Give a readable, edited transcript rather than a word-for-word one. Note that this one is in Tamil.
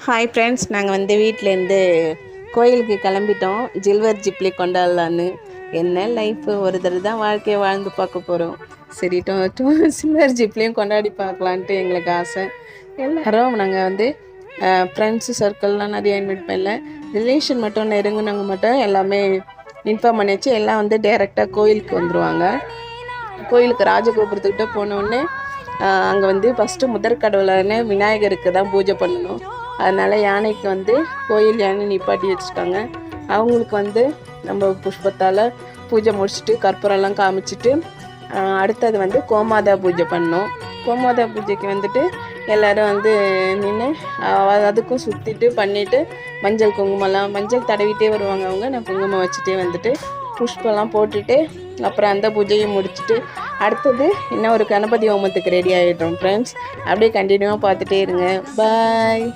ஹாய் ஃப்ரெண்ட்ஸ், நாங்கள் வந்து வீட்டிலேருந்து கோயிலுக்கு கிளம்பிட்டோம். ஜில்வர் ஜிப்லி கொண்டாடலான்னு. என்ன லைஃப்பு, ஒரு தடவை தான் வாழ்க்கையை வாழ்ந்து பார்க்க போகிறோம். சரிட்டும் சில்வர் ஜிப்லியும் கொண்டாடி பார்க்கலான்ட்டு எங்களுக்கு ஆசை. எல்லோரும் நாங்கள் வந்து ஃப்ரெண்ட்ஸு சர்க்கிள்லாம் நிறைய இன்வைட் பண்ணல. ரிலேஷன் மட்டும் நெருங்கினவங்க மட்டும் எல்லாமே இன்ஃபார்ம் பண்ணியாச்சு. எல்லாம் வந்து டேரெக்டாக கோயிலுக்கு வந்துடுவாங்க. கோயிலுக்கு ராஜகோபுரத்துக்கிட்ட போனோடனே அங்கே வந்து ஃபஸ்ட்டு முதற்கடவுளான விநாயகருக்கு தான் பூஜை பண்ணணும். அதனால் யானைக்கு வந்து கோயில் யானை நிப்பாட்டி வச்சுருக்காங்க. அவங்களுக்கு வந்து நம்ம புஷ்பத்தால் பூஜை முடிச்சுட்டு கற்பூரம்லாம் காமிச்சிட்டு அடுத்தது வந்து கோமாதா பூஜை பண்ணோம். கோமாதா பூஜைக்கு வந்துட்டு எல்லோரும் வந்து நின்று அதுக்கும் சுற்றிட்டு பண்ணிவிட்டு மஞ்சள் குங்குமம்லாம் மஞ்சள் தடவிட்டே வருவாங்க அவங்க. நான் குங்குமம் வச்சுட்டே வந்துட்டு புஷ்பம்லாம் போட்டுட்டு அப்புறம் அந்த பூஜையும் முடிச்சுட்டு அடுத்தது இன்னும் ஒரு கணபதி ஹோமத்துக்கு ரெடி ஆகிட்டோம் ஃப்ரெண்ட்ஸ். அப்படியே கண்டினியூவாக பார்த்துட்டே இருங்க. பாய்.